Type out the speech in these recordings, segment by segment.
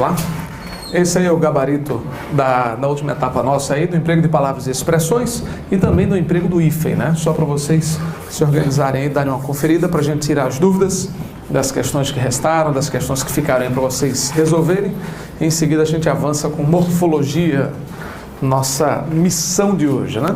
lá? Esse aí é o gabarito da última etapa nossa aí, do emprego de palavras e expressões e também do emprego do hífen, né? Só para vocês se organizarem aí, darem uma conferida para a gente tirar as dúvidas das questões que restaram, das questões que ficaram aí para vocês resolverem. Em seguida a gente avança com morfologia, nossa missão de hoje, né?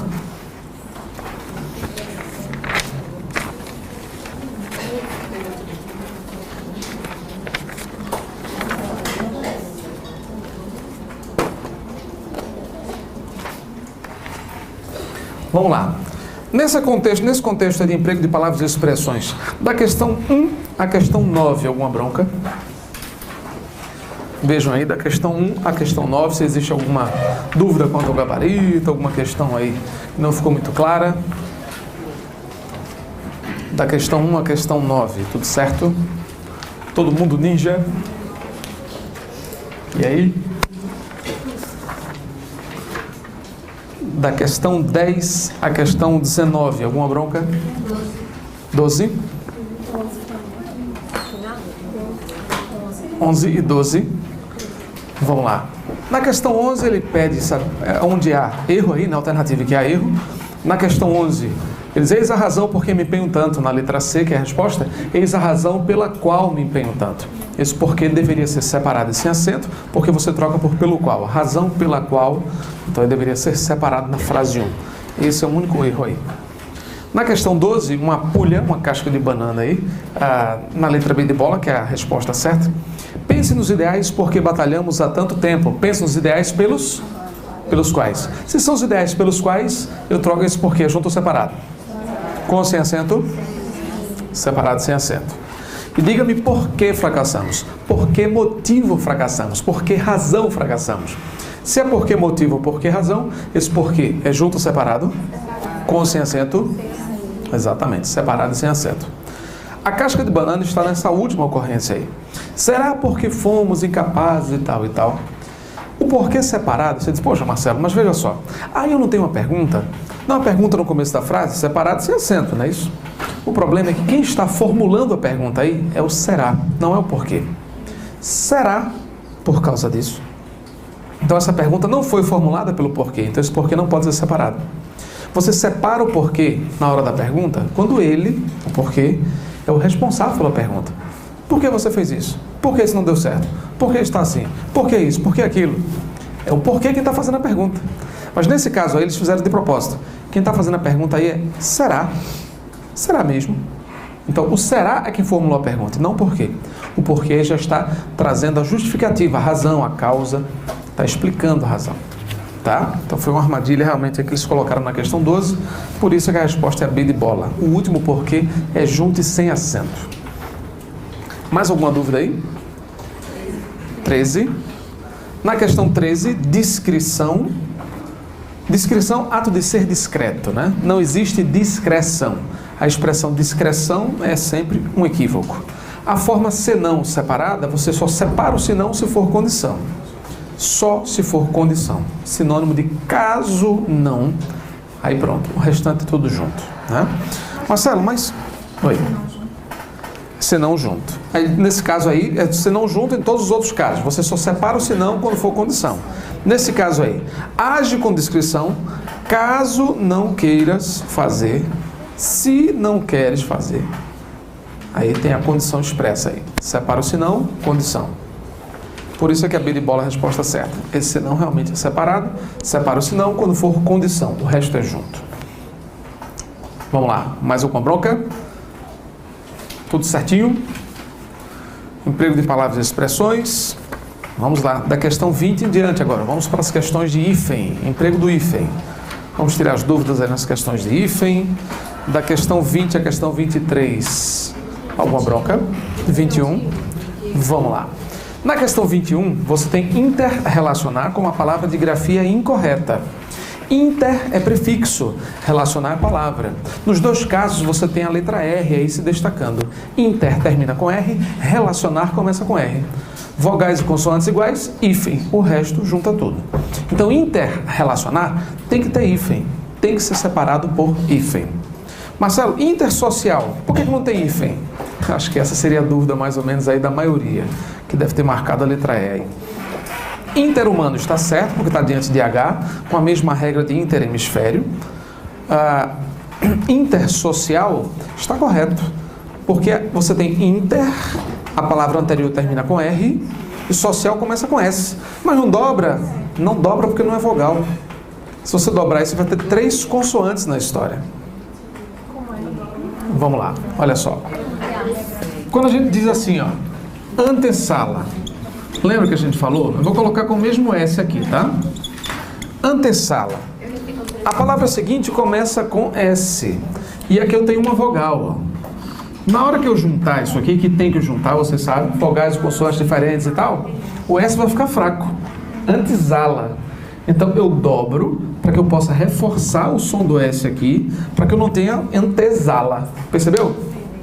Vamos lá. Nesse contexto de emprego de palavras e expressões, da questão 1 à questão 9, alguma bronca? Vejam aí, da questão 1 à questão 9, se existe alguma dúvida quanto ao gabarito, alguma questão aí que não ficou muito clara. Da questão 1 à questão 9, tudo certo? Todo mundo ninja? E aí? Da questão 10 à questão 19, alguma bronca? 12? 11 e 12. Vamos lá. Na questão 11 ele pede, sabe, onde há erro aí, na alternativa que há erro. Na questão 11, ele diz, eis a razão por que me empenho tanto. Na letra C, que é a resposta, eis a razão pela qual me empenho tanto. Esse porquê deveria ser separado e sem acento, porque você troca por pelo qual. A razão pela qual, então ele deveria ser separado na frase 1. Esse é o único erro aí. Na questão 12, uma pulha, uma casca de banana aí, na letra B de bola, que é a resposta certa. Pense nos ideais porque batalhamos há tanto tempo. Pense nos ideais pelos quais. Se são os ideais pelos quais, eu troco esse porquê, junto ou separado? Com ou sem acento? Separado, sem acento. E diga-me por que fracassamos. Por que motivo fracassamos? Por que razão fracassamos? Se é por que motivo ou por que razão, esse porquê é junto ou separado? Com ou sem acento? Exatamente, separado e sem acento. A casca de banana está nessa última ocorrência aí. Será porque fomos incapazes e tal e tal? O porquê separado, você diz, poxa Marcelo, mas veja só, aí eu não tenho uma pergunta? Não, uma pergunta no começo da frase, separado sem acento, não é isso? O problema é que quem está formulando a pergunta aí é o será, não é o porquê. Será por causa disso? Então essa pergunta não foi formulada pelo porquê, então esse porquê não pode ser separado. Você separa o porquê na hora da pergunta quando ele, o porquê, é o responsável pela pergunta. Por que você fez isso? Por que isso não deu certo? Por que está assim? Por que isso? Por que aquilo? É o porquê quem está fazendo a pergunta. Mas nesse caso aí eles fizeram de propósito. Quem está fazendo a pergunta aí é será? Será mesmo? Então o será é quem formulou a pergunta, não o porquê. O porquê já está trazendo a justificativa, a razão, a causa, está explicando a razão. Tá? Então foi uma armadilha realmente que eles colocaram na questão 12, por isso que a resposta é a B de bola. O último porquê é junto e sem acento. Mais alguma dúvida aí? 13. Na questão 13, discrição. Discrição, ato de ser discreto, né? Não existe discreção. A expressão discreção é sempre um equívoco. A forma senão separada, você só separa o senão se for condição. Só se for condição. Sinônimo de caso não. Aí pronto, o restante tudo junto, né? Marcelo, mas... Oi. Senão junto. Aí, nesse caso aí, é senão junto em todos os outros casos. Você só separa o senão quando for condição. Nesse caso aí, age com discrição, caso não queiras fazer, se não queres fazer. Aí tem a condição expressa aí. Separa o senão, condição. Por isso é que a B de bola é a resposta certa. Esse senão realmente é separado. Separa o senão quando for condição. O resto é junto. Vamos lá. Mais alguma bronca? Tudo certinho? Emprego de palavras e expressões. Vamos lá. Da questão 20 em diante agora. Vamos para as questões de hífen. Emprego do hífen. Vamos tirar as dúvidas aí nas questões de hífen. Da questão 20 à questão 23. Alguma bronca? 21. Vamos lá. Na questão 21, você tem interrelacionar com uma palavra de grafia incorreta. Inter é prefixo, relacionar é palavra. Nos dois casos, você tem a letra R aí se destacando. Inter termina com R, relacionar começa com R. Vogais e consoantes iguais, hífen. O resto junta tudo. Então, interrelacionar tem que ter hífen. Tem que ser separado por hífen. Marcelo, intersocial, por que não tem hífen? Acho que essa seria a dúvida mais ou menos aí da maioria, que deve ter marcado a letra E aí. Interhumano está certo, porque está diante de H, com a mesma regra de interhemisfério. Intersocial está correto, porque você tem inter, a palavra anterior termina com R, e social começa com S. Mas não dobra porque não é vogal. Se você dobrar isso, vai ter 3 consoantes na história. Vamos lá, olha só. Quando a gente diz assim, ó, antessala, lembra que a gente falou? Eu vou colocar com o mesmo S aqui, tá? Antessala. A palavra seguinte começa com S. E aqui eu tenho uma vogal, ó. Na hora que eu juntar isso aqui, que tem que juntar, você sabe, vogais e consoantes diferentes e tal, o S vai ficar fraco. Antesala. Então eu dobro para que eu possa reforçar o som do S aqui, para que eu não tenha antesala. Percebeu?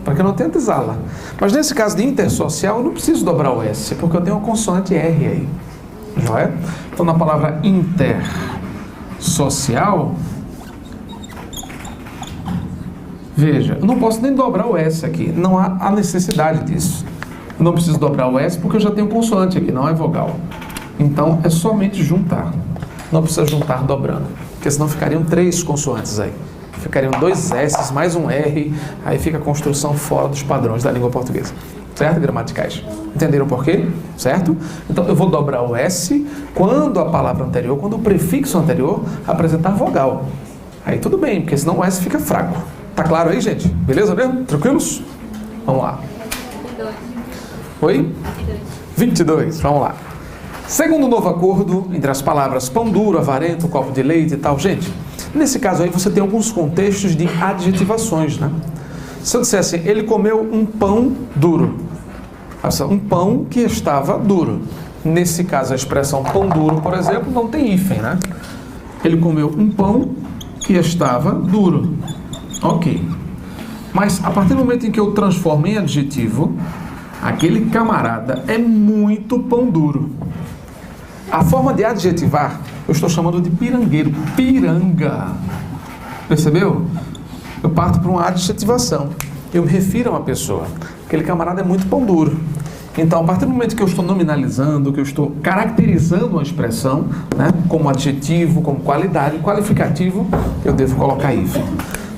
Para que eu não tenha antesala. Mas nesse caso de intersocial, eu não preciso dobrar o S, porque eu tenho uma consoante R aí. Não é? Então na palavra intersocial, veja, eu não posso nem dobrar o S aqui. Não há a necessidade disso. Eu não preciso dobrar o S porque eu já tenho consoante aqui, não é vogal. Então é somente juntar. Não precisa juntar dobrando, porque senão ficariam 3 consoantes aí. Ficariam 2 S mais um R, aí fica a construção fora dos padrões da língua portuguesa. Certo? Gramaticais. Entenderam por quê? Certo? Então eu vou dobrar o S quando a palavra anterior, quando o prefixo anterior apresentar vogal. Aí tudo bem, porque senão o S fica fraco. Tá claro aí, gente? Beleza mesmo? Tranquilos? Vamos lá. 22. Oi? 22. Vamos lá. Segundo o novo acordo entre as palavras pão duro, avarento, copo de leite e tal, gente, nesse caso aí você tem alguns contextos de adjetivações, né? Se eu dissesse assim, ele comeu um pão duro, um pão que estava duro. Nesse caso a expressão pão duro, por exemplo, não tem hífen, né? Ele comeu um pão que estava duro. Ok. Mas a partir do momento em que eu transformo em adjetivo, aquele camarada é muito pão duro. A forma de adjetivar, eu estou chamando de pirangueiro, piranga. Percebeu? Eu parto para uma adjetivação. Eu me refiro a uma pessoa. Aquele camarada é muito pão duro. Então, a partir do momento que eu estou nominalizando, que eu estou caracterizando uma expressão, né, como adjetivo, como qualidade, qualificativo, eu devo colocar hífen.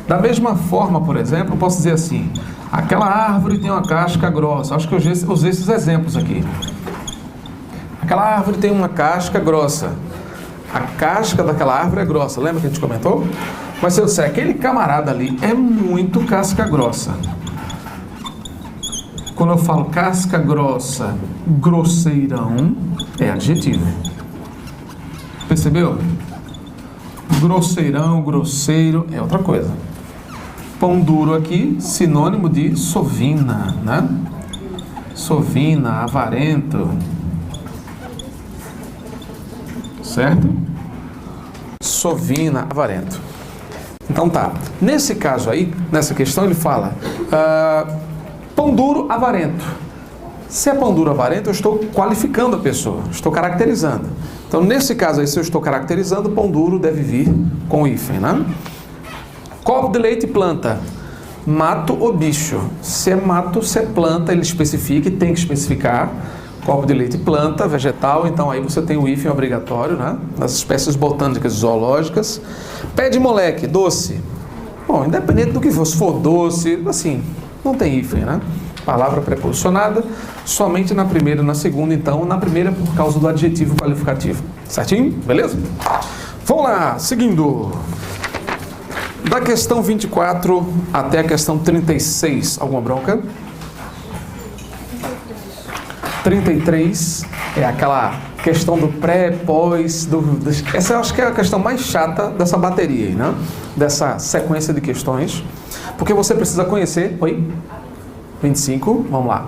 Da mesma forma, por exemplo, eu posso dizer assim, aquela árvore tem uma casca grossa. Acho que eu usei esses exemplos aqui. Aquela árvore tem uma casca grossa. A casca daquela árvore é grossa. Lembra que a gente comentou? Mas se eu disser, aquele camarada ali é muito casca grossa. Quando eu falo casca grossa, grosseirão, é adjetivo. Percebeu? Grosseirão, grosseiro, é outra coisa. Pão duro aqui, sinônimo de sovina, né? Sovina, avarento. Certo? Sovina, avarento. Então tá. Nesse caso aí, nessa questão, ele fala pão duro, avarento. Se é pão duro, avarento, eu estou qualificando a pessoa, estou caracterizando. Então, nesse caso aí, se eu estou caracterizando, pão duro deve vir com hífen, né? Copo de leite, planta. Mato ou bicho. Se é mato, se é planta, ele especifica e tem que especificar. Copo de leite, planta, vegetal, então aí você tem o hífen obrigatório, né? Nas espécies botânicas zoológicas. Pé de moleque, doce. Bom, independente do que for, se for doce, assim, não tem hífen, né? Palavra preposicionada, somente na primeira e na segunda, então, na primeira por causa do adjetivo qualificativo. Certinho? Beleza? Vamos lá, seguindo. Da questão 24 até a questão 36, alguma bronca? 33 é aquela questão do pré, pós, essa eu acho que é a questão mais chata dessa bateria aí, né? Dessa sequência de questões, porque você precisa conhecer, 25, vamos lá.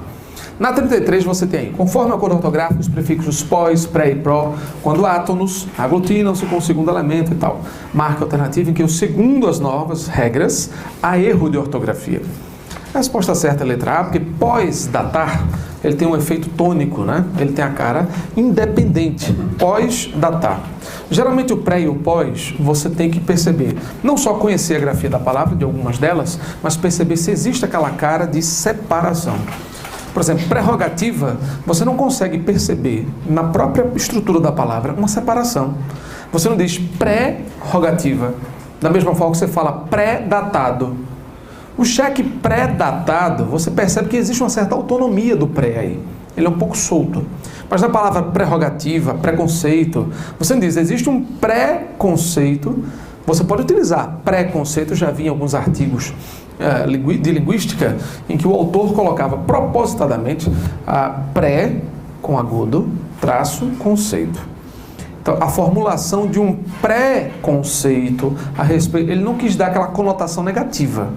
Na 33 você tem, conforme o acordo ortográfico, os prefixos pós, pré e pró, quando átonos aglutinam-se com o segundo elemento e tal. Marca alternativa em que, segundo as novas regras, há erro de ortografia. A resposta certa é a letra A, porque pós-datar, ele tem um efeito tônico, né? Ele tem a cara independente, pós-datar. Geralmente o pré e o pós, você tem que perceber, não só conhecer a grafia da palavra, de algumas delas, mas perceber se existe aquela cara de separação. Por exemplo, prerrogativa, você não consegue perceber na própria estrutura da palavra uma separação. Você não diz prerrogativa, da mesma forma que você fala pré-datado. O cheque pré-datado, você percebe que existe uma certa autonomia do pré aí. Ele é um pouco solto. Mas na palavra prerrogativa, preconceito, você não diz, existe um pré-conceito. Você pode utilizar pré-conceito, já vi em alguns artigos de linguística, em que o autor colocava propositadamente a pré, com agudo, traço, conceito. Então, a formulação de um pré-conceito a respeito, ele não quis dar aquela conotação negativa.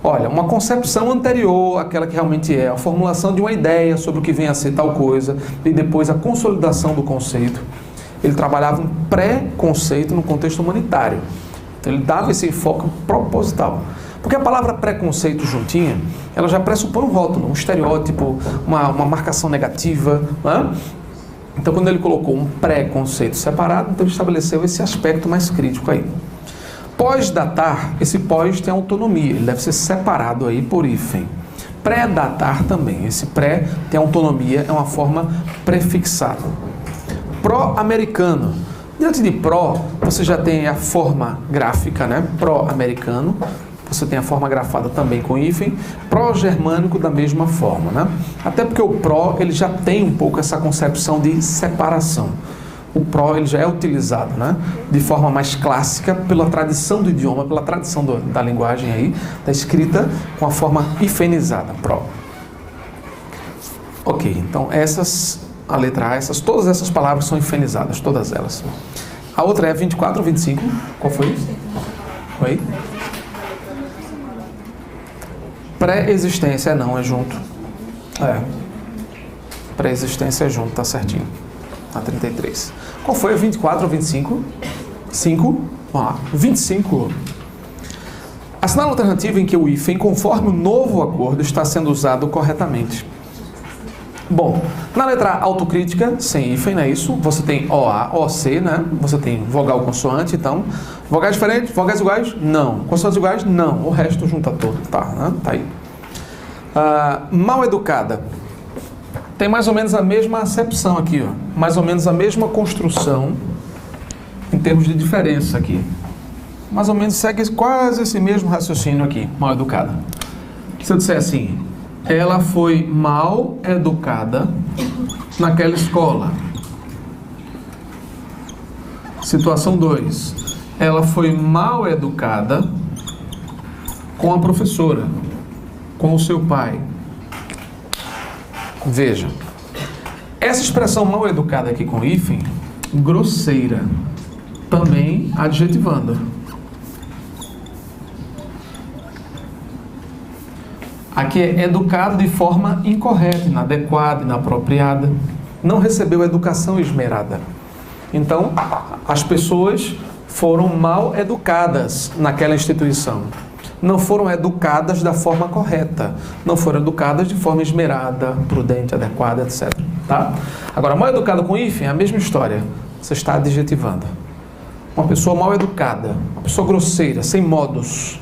Olha, uma concepção anterior àquela que realmente é, a formulação de uma ideia sobre o que vem a ser tal coisa, e depois a consolidação do conceito. Ele trabalhava um pré-conceito no contexto humanitário. Então, ele dava esse enfoque proposital. Porque a palavra preconceito juntinha, ela já pressupõe um rótulo, um estereótipo, uma marcação negativa, né? Então, quando ele colocou um pré-conceito separado, então ele estabeleceu esse aspecto mais crítico aí. Pós-datar, esse pós tem autonomia, ele deve ser separado aí por hífen. Pré-datar também, esse pré tem autonomia, é uma forma prefixada. Pró-americano. Diante de pró, você já tem a forma gráfica, né? Pró-americano. Você tem a forma grafada também com hífen. Pró-germânico da mesma forma, né? Até porque o pró, ele já tem um pouco essa concepção de separação. O pró, ele já é utilizado, né? De forma mais clássica pela tradição do idioma, pela tradição da linguagem aí, da escrita com a forma hifenizada, pró. Ok, então a letra A, todas essas palavras são hifenizadas, todas elas. A outra é 24 ou 25? Qual foi? Oi? Pré-existência não, é junto. Pré-existência é junto, tá certinho. A 33. Qual foi a 24 ou 25? 5? Vamos lá. 25. Assinala a alternativa em que o hífen, conforme o novo acordo, está sendo usado corretamente. Bom, na letra A, autocrítica, sem hífen, não é isso? Você tem OA, OC, né? Você tem vogal consoante, então. Vogais diferentes? Vogais iguais? Não. Consoantes iguais? Não. O resto junta todo. Tá, né? Tá aí. Mal educada. Tem mais ou menos a mesma acepção aqui, ó. Mais ou menos a mesma construção em termos de diferença aqui. Mais ou menos segue quase esse mesmo raciocínio aqui. Mal educada. Se eu disser assim, ela foi mal educada naquela escola. Situação 2. Ela foi mal educada com a professora, com o seu pai. Veja, essa expressão mal educada aqui com hífen, grosseira, também adjetivando. Aqui é educado de forma incorreta, inadequada, inapropriada. Não recebeu educação esmerada. Então, as pessoas foram mal educadas naquela instituição. Não foram educadas da forma correta. Não foram educadas de forma esmerada, prudente, adequada, etc. Tá? Agora, mal educada com hífen é a mesma história. Você está adjetivando. Uma pessoa mal educada, uma pessoa grosseira, sem modos.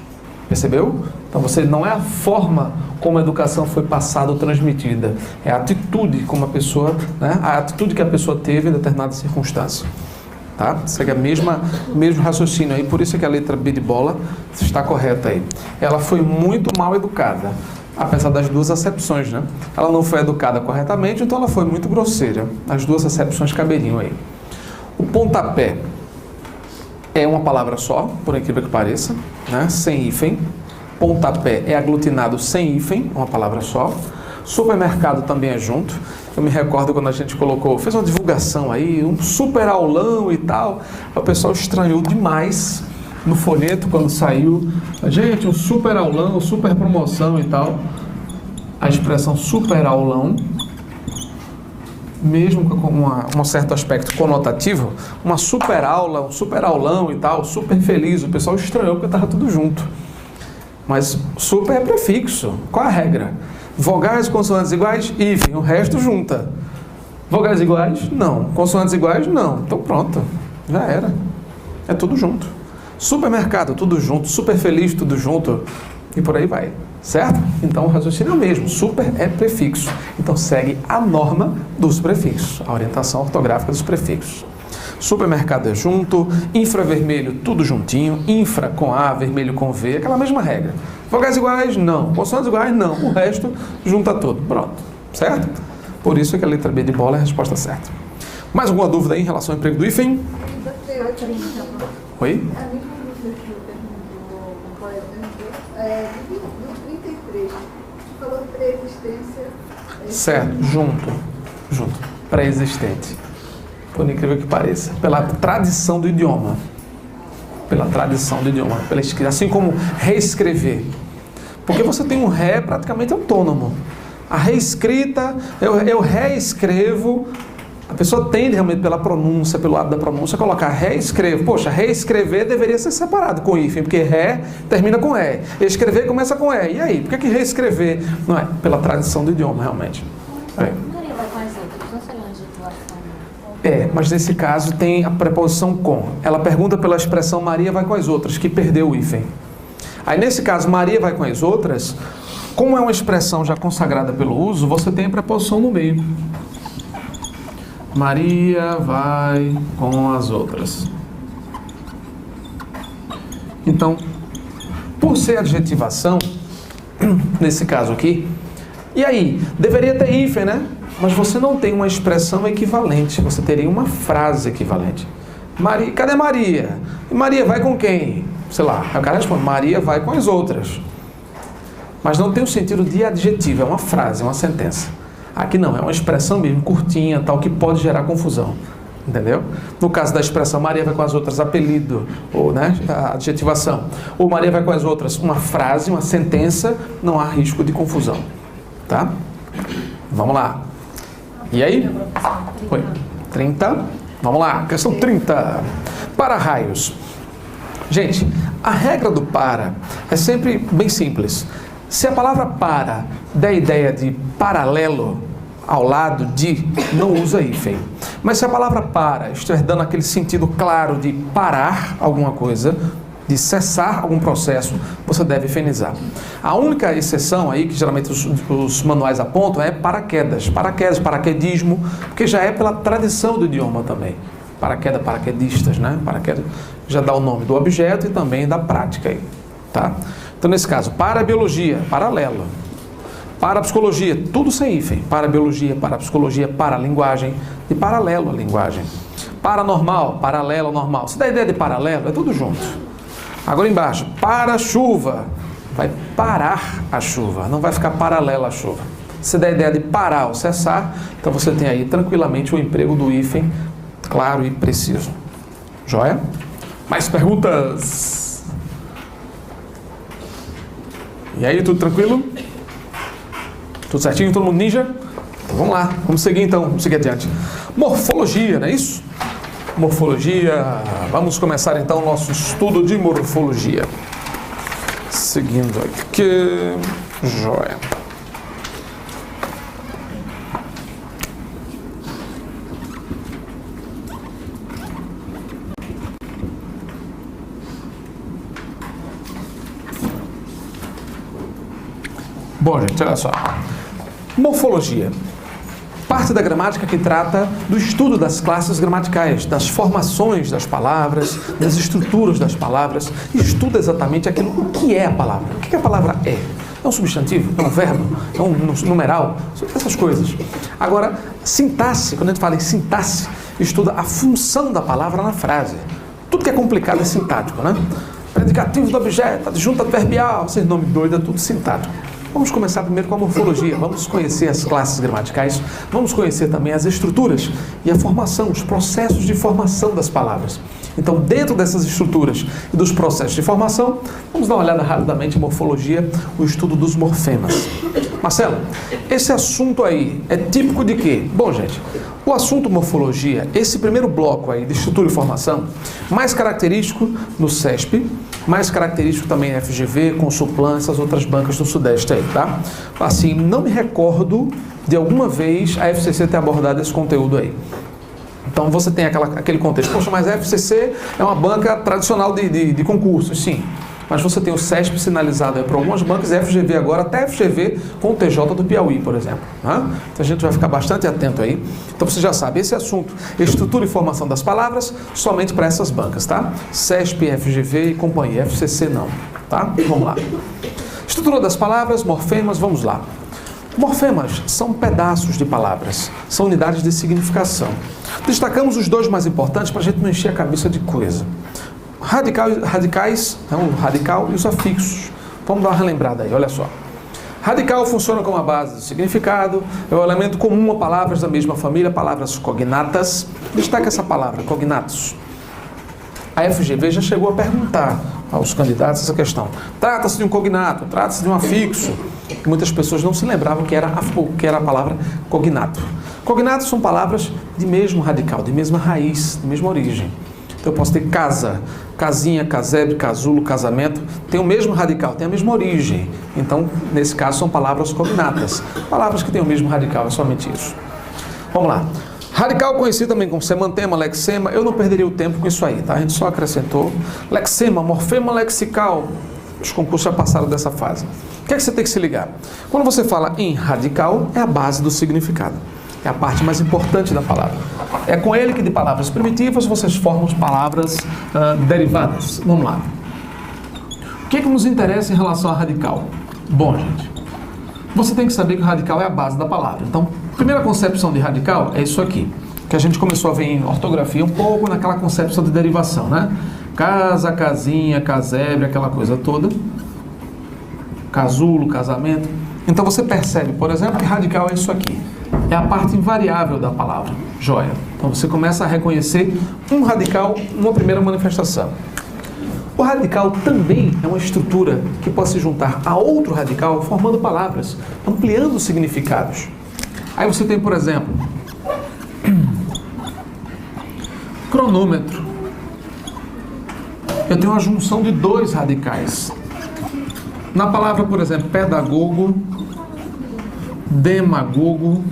Percebeu? Então, você não é a forma como a educação foi passada ou transmitida. É a atitude como a pessoa, né? A atitude que a pessoa teve em determinada circunstância. Tá? Segue mesmo raciocínio aí, por isso que a letra B de bola está correta aí. Ela foi muito mal educada, apesar das duas acepções, né? Ela não foi educada corretamente, então ela foi muito grosseira. As duas acepções caberiam aí. O pontapé é uma palavra só, por incrível que pareça, né? Sem hífen. Pontapé é aglutinado sem hífen, uma palavra só. Supermercado também é junto. Eu me recordo quando a gente fez uma divulgação aí, um super aulão e tal. O pessoal estranhou demais no folheto quando saiu. Gente, um super aulão, super promoção e tal. A expressão super aulão, mesmo com um certo aspecto conotativo, uma super aula, um super aulão e tal, super feliz. O pessoal estranhou porque estava tudo junto. Mas super é prefixo. Qual a regra? Vogais e consoantes iguais, hífen, o resto junta. Vogais iguais? Não. Consoantes iguais? Não. Então pronto, já era. É tudo junto. Supermercado, tudo junto. Super feliz, tudo junto. E por aí vai. Certo? Então o raciocínio é o mesmo, super é prefixo. Então segue a norma dos prefixos, a orientação ortográfica dos prefixos. Supermercado é junto, infravermelho tudo juntinho, infra com A, vermelho com V, aquela mesma regra. Vogais iguais, não. Consoantes iguais, não. O resto junta tudo. Pronto. Certo? Por isso que a letra B de bola é a resposta certa. Mais alguma dúvida aí em relação ao emprego do hífen? Oi? Certo, junto, pré-existente, por incrível que pareça, pela tradição do idioma, pela escrita, assim como reescrever, porque você tem um ré praticamente autônomo, a reescrita, eu reescrevo, a pessoa tende realmente pela pronúncia, pelo hábito da pronúncia, colocar reescrevo. Poxa, reescrever deveria ser separado com hífen, porque ré termina com E. Escrever começa com E. E aí? Por que reescrever? Não é? Pela tradição do idioma, realmente. Mas nesse caso tem a preposição com. Ela pergunta pela expressão Maria vai com as outras, que perdeu o hífen. Aí nesse caso, Maria vai com as outras, como é uma expressão já consagrada pelo uso, você tem a preposição no meio. Maria vai com as outras. Então, por ser adjetivação, nesse caso aqui, e aí, deveria ter hífen, né? Mas você não tem uma expressão equivalente, você teria uma frase equivalente. Maria, cadê Maria? E Maria vai com quem? Sei lá, aí o cara responde, Maria vai com as outras. Mas não tem o sentido de adjetivo, é uma frase, é uma sentença. Aqui não, é uma expressão mesmo, curtinha, tal, que pode gerar confusão. Entendeu? No caso da expressão Maria vai com as outras, apelido, ou né, a adjetivação. Ou Maria vai com as outras, uma frase, uma sentença, não há risco de confusão. Tá? Vamos lá. E aí? Oi. 30. Vamos lá, questão 30. Para-raios. Gente, a regra do para é sempre bem simples. Se a palavra para der a ideia de paralelo, ao lado de, não usa hífen. Mas se a palavra para estiver dando aquele sentido claro de parar alguma coisa, de cessar algum processo, você deve hifenizar. A única exceção aí, que geralmente os manuais apontam, é paraquedas, paraquedismo, porque já é pela tradição do idioma também. Paraquedas, paraquedistas, né? Paraquedas já dá o nome do objeto e também da prática aí, tá? Então, nesse caso, para a biologia, paralelo. Para a psicologia, tudo sem hífen. Para a biologia, para a psicologia, para a linguagem e paralelo à linguagem. Paranormal, paralelo ao normal. Se dá a ideia de paralelo, é tudo junto. Agora embaixo, para a chuva, vai parar a chuva, não vai ficar paralela à chuva. Se dá a ideia de parar ou cessar, então você tem aí tranquilamente o emprego do hífen claro e preciso. Joia? Mais perguntas? E aí, tudo tranquilo? Tudo certinho? Todo mundo ninja? Então vamos lá, vamos seguir então, vamos seguir adiante. Morfologia, não é isso? Morfologia, vamos começar então o nosso estudo de morfologia. Seguindo aqui, joia. Bom, gente, olha só. Morfologia. Parte da gramática que trata do estudo das classes gramaticais, das formações das palavras, das estruturas das palavras, e estuda exatamente aquilo, o que é a palavra. O que a palavra é? É um substantivo? É um verbo? É um numeral? Essas coisas. Agora, sintaxe, quando a gente fala em sintaxe, estuda a função da palavra na frase. Tudo que é complicado é sintático, né? Predicativo do objeto, adjunto adverbial, esses nomes doidos, é tudo sintático. Vamos começar primeiro com a morfologia, vamos conhecer as classes gramaticais, vamos conhecer também as estruturas e a formação, os processos de formação das palavras. Então, dentro dessas estruturas e dos processos de formação, vamos dar uma olhada rapidamente em morfologia, o estudo dos morfemas. Marcelo, esse assunto aí é típico de quê? Bom, gente, o assunto morfologia, esse primeiro bloco aí de estrutura e formação, mais característico no CESP, mais característico também na FGV, Consulplan, essas outras bancas do Sudeste aí, tá? Assim, não me recordo de alguma vez a FCC ter abordado esse conteúdo aí. Então você tem aquele contexto, poxa, mas a FCC é uma banca tradicional de concursos, sim. mas você tem o CESP sinalizado aí para algumas bancas, e FGV agora, até FGV com o TJ do Piauí, por exemplo. Né? Então a gente vai ficar bastante atento aí. Então você já sabe, esse assunto, estrutura e formação das palavras, somente para essas bancas, tá? CESP, FGV e companhia, FCC não, tá? Vamos lá. Estrutura das palavras, morfemas, vamos lá. Morfemas são pedaços de palavras, são unidades de significação. Destacamos os dois mais importantes para a gente não encher a cabeça de coisa. Radicais, então, o radical e os afixos. Vamos dar uma relembrada aí, olha só. Radical funciona como a base do significado, é o elemento comum a palavras da mesma família, palavras cognatas. Destaca essa palavra, cognatos. A FGV já chegou a perguntar aos candidatos essa questão. Trata-se de um cognato, trata-se de um afixo, que muitas pessoas não se lembravam que era a palavra cognato. Cognatos são palavras de mesmo radical, de mesma raiz, de mesma origem. Então eu posso ter casa, casinha, casebre, casulo, casamento, tem o mesmo radical, tem a mesma origem. Então, nesse caso, são palavras cognatas. Palavras que têm o mesmo radical, é somente isso. Vamos lá. Radical conhecido também como semantema, lexema, eu não perderia o tempo com isso aí, tá? A gente só acrescentou. Lexema, morfema lexical, os concursos já passaram dessa fase. O que é que você tem que se ligar? Quando você fala em radical, é a base do significado. É a parte mais importante da palavra. É com ele que de palavras primitivas vocês formam palavras derivadas. Vamos lá. O que é que nos interessa em relação a radical? Bom, gente, você tem que saber que o radical é a base da palavra. Então, a primeira concepção de radical é isso aqui, que a gente começou a ver em ortografia um pouco naquela concepção de derivação, né? Casa, casinha, casebre, aquela coisa toda. Casulo, casamento. Então você percebe, por exemplo, que radical é isso aqui. É a parte invariável da palavra. Joia. Então você começa a reconhecer um radical numa primeira manifestação. O radical também é uma estrutura que pode se juntar a outro radical formando palavras, ampliando os significados. Aí você tem, por exemplo, cronômetro. Eu tenho uma junção de dois radicais. Na palavra, por exemplo, pedagogo, demagogo.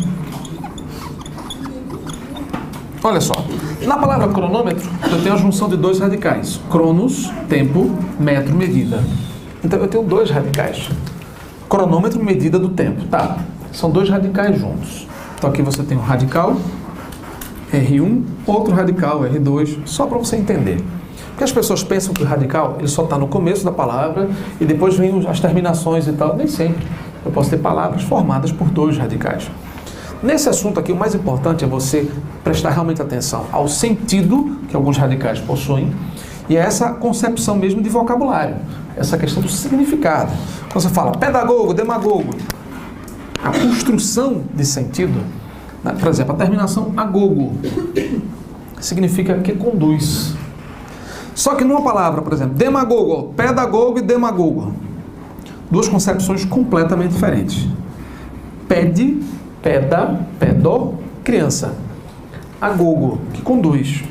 Olha só, na palavra cronômetro, eu tenho a junção de dois radicais. Cronos, tempo, metro, medida. Então eu tenho dois radicais. Cronômetro, medida do tempo. Tá, são dois radicais juntos. Então aqui você tem um radical, R1, outro radical, R2, só para você entender. Porque as pessoas pensam que o radical ele só está no começo da palavra e depois vem as terminações e tal. Nem sempre. Eu posso ter palavras formadas por dois radicais. Nesse assunto aqui, o mais importante é você prestar realmente atenção ao sentido que alguns radicais possuem e a essa concepção mesmo de vocabulário, essa questão do significado. Quando você fala pedagogo, demagogo, a construção de sentido, né? Por exemplo, a terminação agogo significa que conduz. Só que numa palavra, por exemplo, demagogo, pedagogo e demagogo, duas concepções completamente diferentes. Pede, peda, pedó, criança. Agogo, que conduz.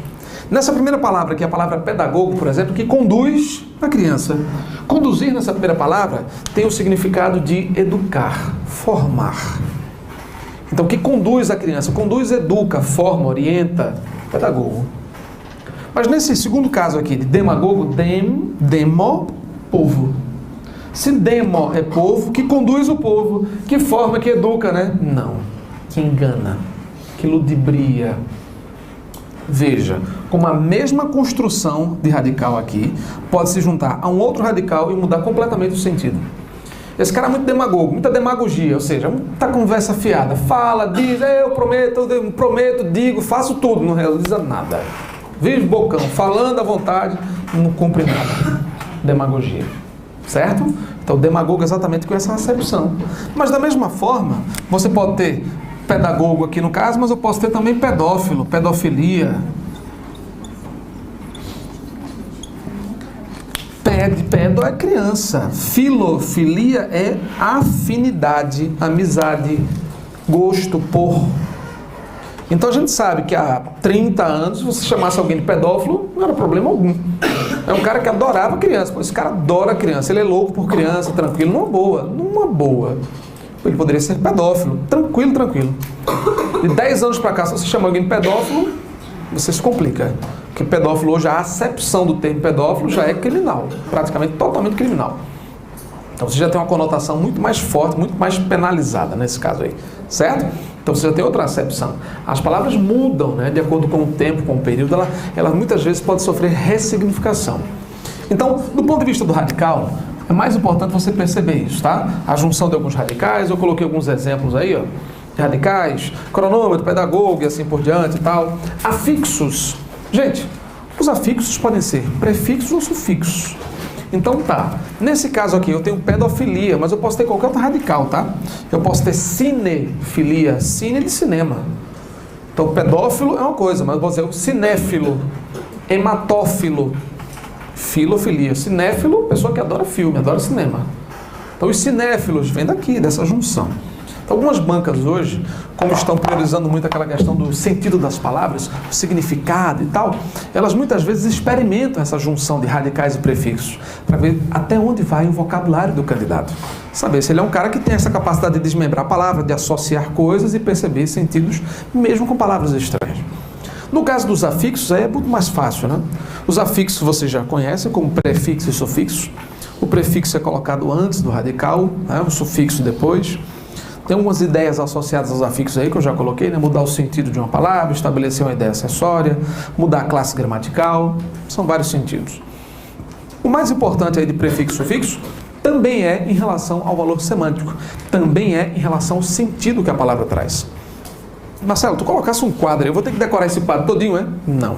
Nessa primeira palavra, que é a palavra pedagogo, por exemplo, que conduz a criança. Conduzir, nessa primeira palavra, tem o significado de educar, formar. Então, que conduz a criança? Conduz, educa, forma, orienta, pedagogo. Mas nesse segundo caso aqui, de demagogo, demo, povo. Se demo é povo, que conduz o povo, que forma, que educa, né? Não, que engana, que ludibria. Veja, como a mesma construção de radical aqui pode se juntar a um outro radical e mudar completamente o sentido. Esse cara é muito demagogo, muita demagogia, ou seja, muita conversa fiada. Fala, diz, eu prometo, digo, faço tudo, não realiza nada. Vive bocão, falando à vontade, não cumpre nada. Demagogia. Certo? Então, demagogo é exatamente com essa acepção. Mas, da mesma forma, você pode ter pedagogo aqui no caso, mas eu posso ter também pedófilo, pedofilia. Pedo é criança. Filofilia é afinidade, amizade, gosto por. Então a gente sabe que há 30 anos, se você chamasse alguém de pedófilo, não era problema algum. É um cara que adorava criança. Esse cara adora criança, ele é louco por criança, tranquilo, numa boa. Ele poderia ser pedófilo, tranquilo. De 10 anos para cá, se você chama alguém de pedófilo, você se complica. Porque pedófilo hoje, a acepção do termo pedófilo já é criminal, praticamente totalmente criminal. Então você já tem uma conotação muito mais forte, muito mais penalizada nesse caso aí, certo? Então você já tem outra acepção. As palavras mudam, né, de acordo com o tempo, com o período, ela muitas vezes pode sofrer ressignificação. Então, do ponto de vista do radical, é mais importante você perceber isso, tá? A junção de alguns radicais, eu coloquei alguns exemplos aí, ó, de radicais, cronômetro, pedagogo e assim por diante e tal. Afixos. Gente, os afixos podem ser prefixos ou sufixos. Então tá, nesse caso aqui eu tenho pedofilia, mas eu posso ter qualquer outro radical, tá? Eu posso ter cinefilia, cine de cinema. Então pedófilo é uma coisa, mas eu posso dizer o cinéfilo, hematófilo, filofilia. Cinéfilo, pessoa que adora filme, adora cinema. Então os cinéfilos vêm daqui, dessa junção. Então, algumas bancas hoje, como estão priorizando muito aquela questão do sentido das palavras, o significado e tal, elas muitas vezes experimentam essa junção de radicais e prefixos para ver até onde vai o vocabulário do candidato. Saber se ele é um cara que tem essa capacidade de desmembrar a palavra, de associar coisas e perceber sentidos mesmo com palavras estranhas. No caso dos afixos, aí é muito mais fácil, né? Os afixos vocês já conhecem como prefixo e sufixo. O prefixo é colocado antes do radical, né? O sufixo depois. Tem algumas ideias associadas aos afixos aí que eu já coloquei, né? Mudar o sentido de uma palavra, estabelecer uma ideia acessória, mudar a classe gramatical, são vários sentidos. O mais importante aí de prefixo e sufixo também é em relação ao valor semântico, também é em relação ao sentido que a palavra traz. Marcelo, tu colocasse um quadro aí, eu vou ter que decorar esse quadro todinho, é? Não.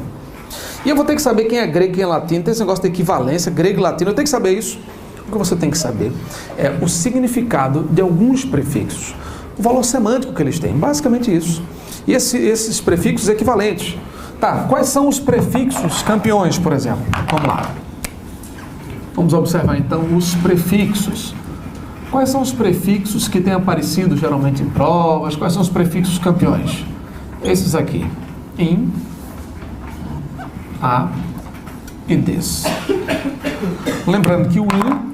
E eu vou ter que saber quem é grego e quem é latino, tem esse negócio de equivalência, grego e latino, eu tenho que saber isso. O que você tem que saber é o significado de alguns prefixos, o valor semântico que eles têm, basicamente isso. E esses prefixos equivalentes. Tá, quais são os prefixos campeões, por exemplo? Vamos lá. Vamos observar então os prefixos. Quais são os prefixos que têm aparecido geralmente em provas? Quais são os prefixos campeões? Esses aqui. In, a e des. Lembrando que o in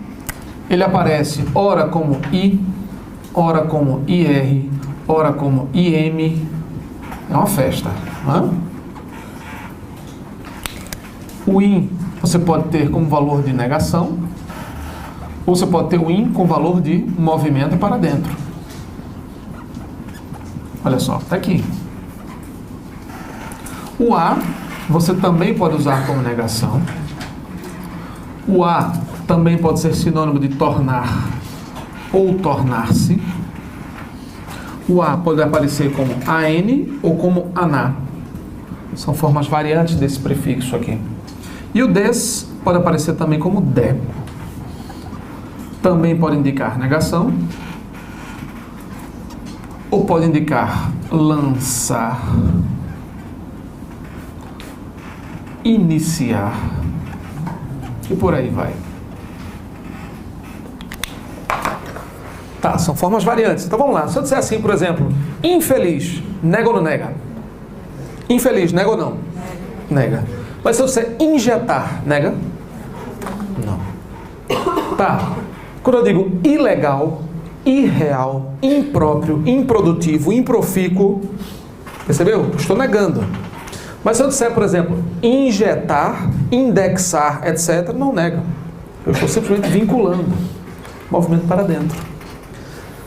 ele aparece ora como I, ora como IR, ora como IM. É uma festa, não é? O IN você pode ter como valor de negação, ou você pode ter o IN com valor de movimento para dentro. Olha só, está aqui. O A você também pode usar como negação. O A também pode ser sinônimo de tornar ou tornar-se. O A pode aparecer como AN ou como ANA. São formas variantes desse prefixo aqui. E o des pode aparecer também como de. Também pode indicar negação. Ou pode indicar lançar, iniciar e por aí vai. Tá, são formas variantes. Então vamos lá. Se eu disser assim, por exemplo, infeliz, nega ou não nega? Infeliz, nega ou não? Nega. Mas se eu disser injetar, nega? Não. Tá. Quando eu digo ilegal, irreal, impróprio, improdutivo, improfícuo, percebeu? Estou negando. Mas se eu disser, por exemplo, injetar, indexar, etc., não nega. Eu estou simplesmente vinculando movimento para dentro.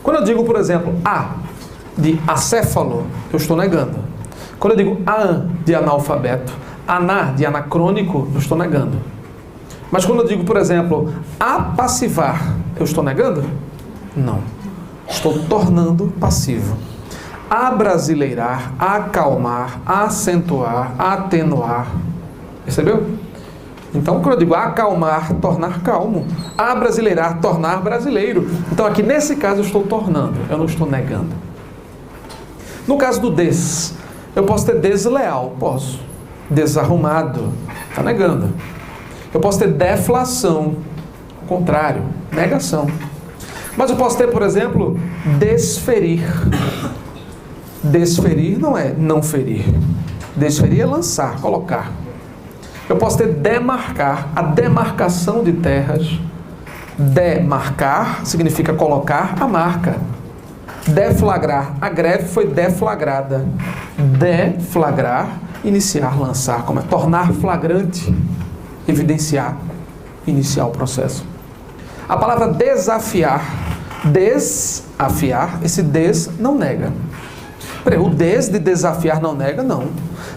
Quando eu digo, por exemplo, A de acéfalo, eu estou negando. Quando eu digo an de analfabeto, aná de anacrônico, eu estou negando. Mas quando eu digo, por exemplo, apassivar, eu estou negando? Não. Estou tornando passivo. Abrasileirar, acalmar, acentuar, atenuar. Percebeu? Então, quando eu digo acalmar, tornar calmo. Abrasileirar, tornar brasileiro. Então, aqui nesse caso, eu estou tornando, eu não estou negando. No caso do des, eu posso ter desleal, posso. Desarrumado, está negando. Eu posso ter deflação, o contrário, negação. Mas eu posso ter, por exemplo, desferir. Desferir não é não ferir. Desferir é lançar, colocar. Eu posso ter demarcar, a demarcação de terras. Demarcar significa colocar a marca. Deflagrar, a greve foi deflagrada. Deflagrar iniciar, lançar, como é tornar flagrante, evidenciar, iniciar o processo. A palavra desafiar, esse des não nega. Peraí, o des de desafiar não nega? Não.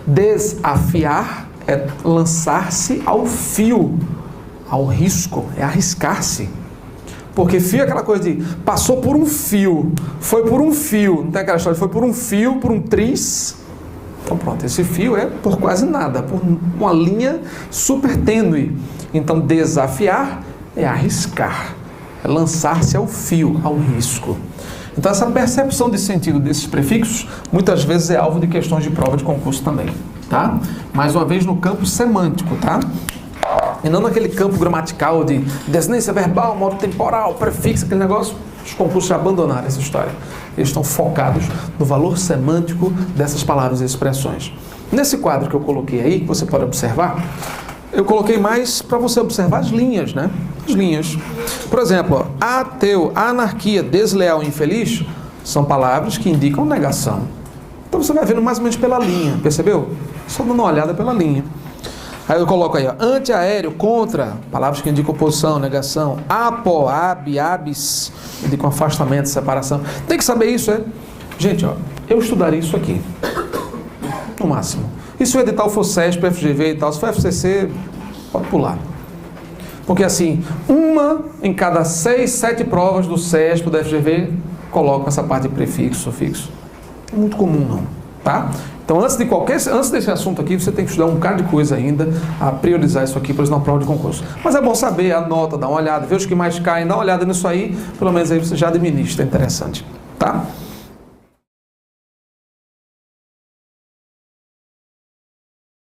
Desafiar é lançar-se ao fio, ao risco, é arriscar-se. Porque fio é aquela coisa de passou por um fio, foi por um fio, não tem aquela história, foi por um fio, por um tris. Então pronto, esse fio é por quase nada, por uma linha super tênue. Então desafiar é arriscar, é lançar-se ao fio, ao risco. Então essa percepção de sentido desses prefixos muitas vezes é alvo de questões de prova de concurso também, tá? Mais uma vez no campo semântico, tá? E não naquele campo gramatical de desinência verbal, modo temporal, prefixo, aquele negócio. Os concursos já abandonaram essa história. Eles estão focados no valor semântico dessas palavras e expressões. Nesse quadro que eu coloquei aí, que você pode observar, eu coloquei mais para você observar as linhas, né? As linhas. Por exemplo, ó, ateu, anarquia, desleal e infeliz são palavras que indicam negação. Então você vai vendo mais ou menos pela linha, percebeu? Só dando uma olhada pela linha. Aí eu coloco aí, ó, anti-aéreo, contra, palavras que indicam oposição, negação, apo, ab, abis, indicam afastamento, separação. Tem que saber isso, é? Gente, ó, eu estudaria isso aqui, no máximo. E se o edital for CESP, FGV e tal, se for FCC, pode pular. Porque assim, uma em cada 6, 7 provas do CESP, do FGV, colocam essa parte de prefixo, sufixo. É muito comum, não, tá? Então, antes desse assunto aqui, você tem que estudar um bocado de coisa ainda, a priorizar isso aqui para uma prova de concurso. Mas é bom saber, anota, dá uma olhada, vê os que mais caem, dá uma olhada nisso aí, pelo menos aí você já administra, é interessante, tá?